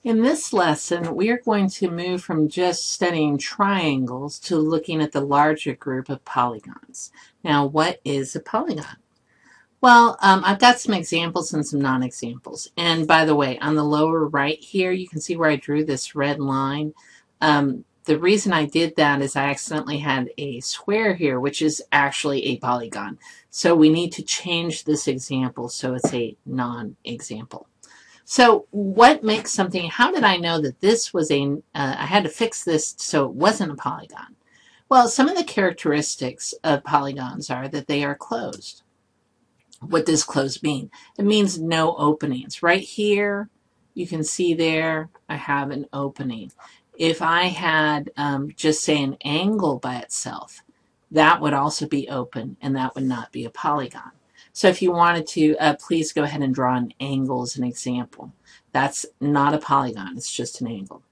In this lesson, we are going to move from just studying triangles to looking at the larger group of polygons. Now, what is a polygon? Well, I've got some examples and some non-examples. And by the way, on the lower right here, you can see where I drew this red line. The reason I did that is I accidentally had a square here, which is actually a polygon. So we need to change this example so it's a non-example. So what makes something, how did I know that this was I had to fix this so it wasn't a polygon? Well, some of the characteristics of polygons are that they are closed. What does closed mean? It means no openings. Right here, you can see there, I have an opening. If I had just say an angle by itself, that would also be open and that would not be a polygon. So if you wanted to, please go ahead and draw an angle as an example. That's not a polygon, it's just an angle.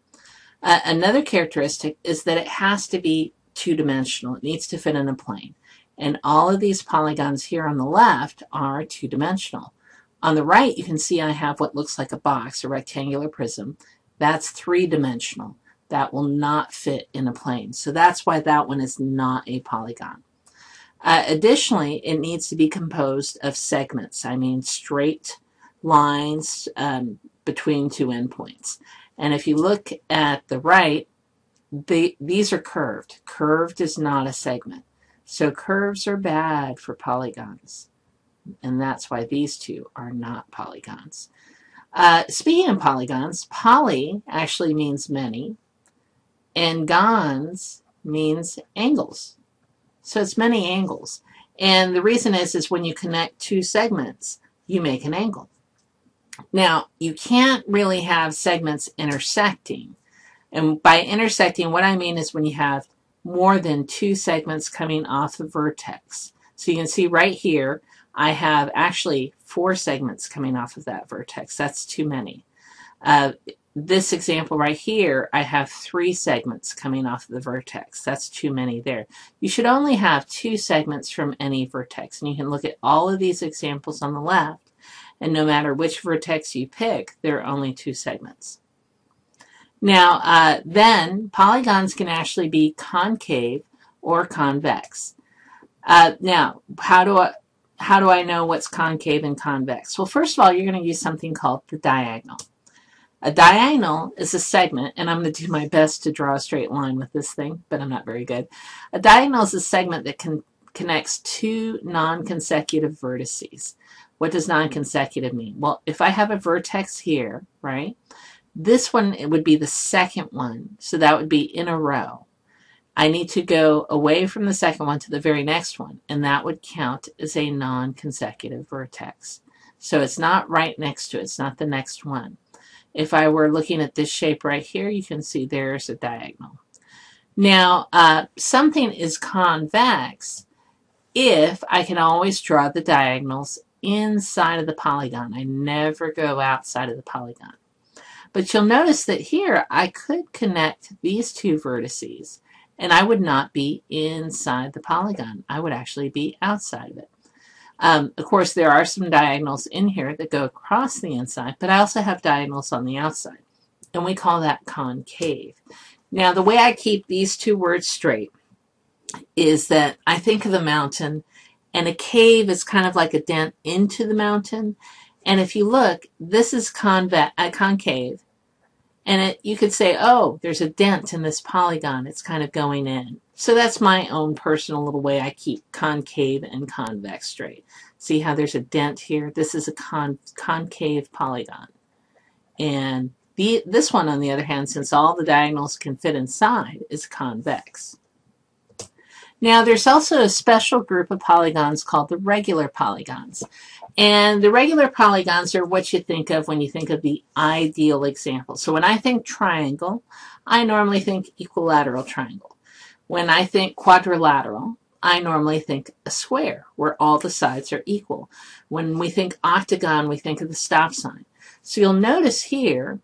Another characteristic is that it has to be two-dimensional. It needs to fit in a plane. And all of these polygons here on the left are two-dimensional. On the right, you can see I have what looks like a box, a rectangular prism. That's three-dimensional. That will not fit in a plane. So that's why that one is not a polygon. Additionally, it needs to be composed of segments. I mean straight lines between two endpoints. And if you look at the right, these are curved. Curved is not a segment. So curves are bad for polygons. And that's why these two are not polygons. Speaking of polygons, poly actually means many, and gons means angles. So it's many angles. And the reason is when you connect two segments, you make an angle. Now, you can't really have segments intersecting. And by intersecting, what I mean is when you have more than two segments coming off the vertex. So you can see right here, I have actually 4 segments coming off of that vertex. That's too many. This example right here, I have 3 segments coming off of the vertex. That's too many there. You should only have 2 segments from any vertex. And you can look at all of these examples on the left, and no matter which vertex you pick, there are only 2 segments. Now, then polygons can actually be concave or convex. Now, how do I know what's concave and convex? Well, first of all, you're going to use something called the diagonal. A diagonal is a segment, and I'm going to do my best to draw a straight line with this thing, but I'm not very good. A diagonal is a segment that connects 2 non-consecutive vertices. What does non-consecutive mean? Well, if I have a vertex here, right, this one, it would be the second one, so that would be in a row. I need to go away from the second one to the very next one, and that would count as a non-consecutive vertex. So it's not right next to it, it's not the next one. If I were looking at this shape right here, you can see there's a diagonal. Now, something is convex if I can always draw the diagonals inside of the polygon. I never go outside of the polygon. But you'll notice that here I could connect these 2 vertices, and I would not be inside the polygon. I would actually be outside of it. Of course, there are some diagonals in here that go across the inside, but I also have diagonals on the outside, and we call that concave. Now, the way I keep these 2 words straight is that I think of a mountain, and a cave is kind of like a dent into the mountain. And if you look, this is concave, and you could say, oh, there's a dent in this polygon. It's kind of going in. So that's my own personal little way I keep concave and convex straight. See how there's a dent here? This is a concave polygon. And this one, on the other hand, since all the diagonals can fit inside, is convex. Now, there's also a special group of polygons called the regular polygons. And the regular polygons are what you think of when you think of the ideal example. So when I think triangle, I normally think equilateral triangle. When I think quadrilateral, I normally think a square where all the sides are equal. When we think octagon, we think of the stop sign. So you'll notice here,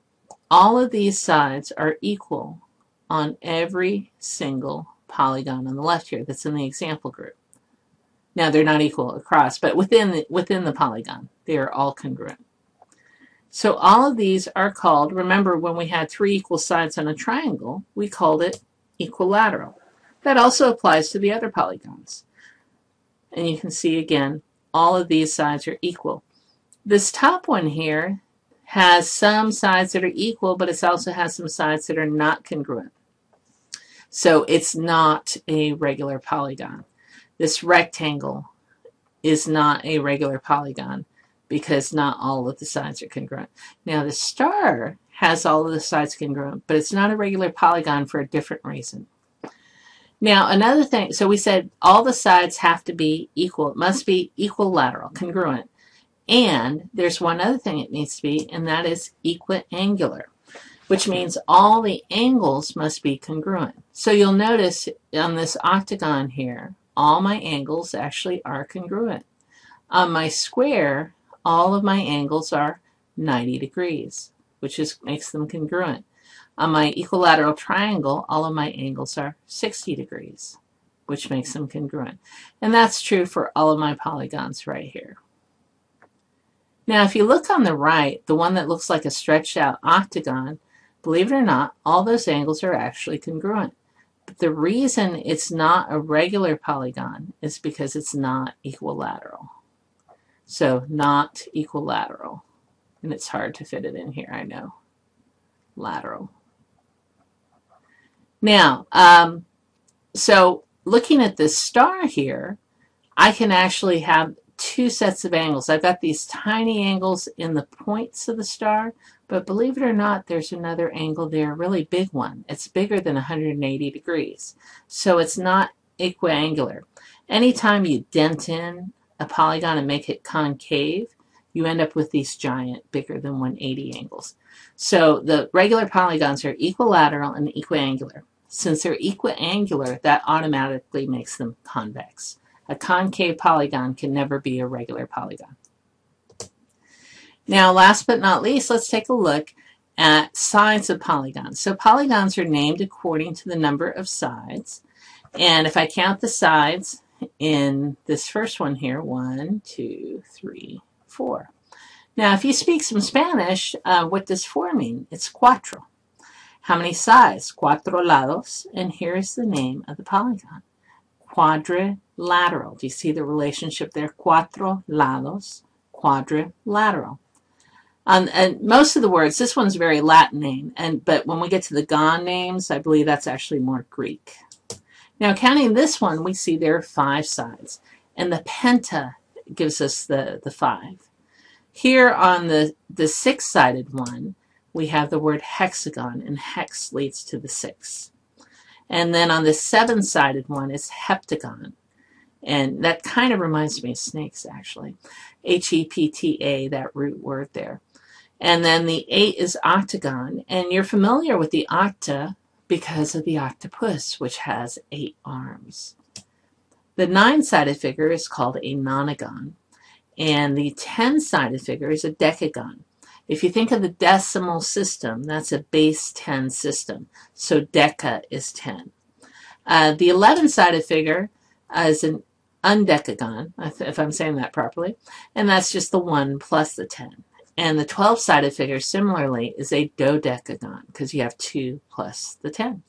all of these sides are equal on every single polygon on the left here that's in the example group. Now, they're not equal across, but within the polygon, they are all congruent. So all of these are called, remember when we had 3 equal sides on a triangle, we called it equilateral. That also applies to the other polygons. And you can see again, all of these sides are equal. This top one here has some sides that are equal, but it also has some sides that are not congruent. So it's not a regular polygon. This rectangle is not a regular polygon because not all of the sides are congruent. Now the star has all of the sides congruent, but it's not a regular polygon for a different reason. Now another thing, so we said all the sides have to be equal. It must be equilateral, congruent. And there's one other thing it needs to be, and that is equiangular, which means all the angles must be congruent. So you'll notice on this octagon here, all my angles actually are congruent. On my square, all of my angles are 90 degrees, which makes them congruent. On my equilateral triangle, all of my angles are 60 degrees, which makes them congruent. And that's true for all of my polygons right here. Now, if you look on the right, the one that looks like a stretched out octagon, believe it or not, all those angles are actually congruent. But the reason it's not a regular polygon is because it's not equilateral. So not equilateral. And it's hard to fit it in here, I know. Lateral. Now, so looking at this star here, I can actually have 2 sets of angles. I've got these tiny angles in the points of the star, but believe it or not, there's another angle there, a really big one. It's bigger than 180 degrees. So it's not equiangular. Anytime you dent in a polygon and make it concave, you end up with these giant, bigger than 180 angles. So the regular polygons are equilateral and equiangular. Since they're equiangular, that automatically makes them convex. A concave polygon can never be a regular polygon. Now, last but not least, let's take a look at sides of polygons. So polygons are named according to the number of sides. And if I count the sides in this first one here, 1, 2, 3, 4. Now, if you speak some Spanish, what does 4 mean? It's cuatro. How many sides? Cuatro lados. And here is the name of the polygon. Quadrilateral. Do you see the relationship there? Cuatro lados, quadrilateral. And most of the words, this one's a very Latin name, but when we get to the Gon names, I believe that's actually more Greek. Now, counting this one, we see there are 5 sides, and the penta gives us the 5. Here on the 6-sided one, we have the word hexagon, and hex leads to the 6. And then on the 7-sided one is heptagon. And that kind of reminds me of snakes, actually. H-E-P-T-A, that root word there. And then the 8 is octagon. And you're familiar with the octa because of the octopus, which has 8 arms. The 9-sided figure is called a nonagon. And the 10-sided figure is a decagon. If you think of the decimal system, that's a base 10 system. So deca is 10. The 11-sided figure is an undecagon, if I'm saying that properly, and that's just the 1 plus the 10. And the 12-sided figure, similarly, is a dodecagon, because you have 2 plus the 10.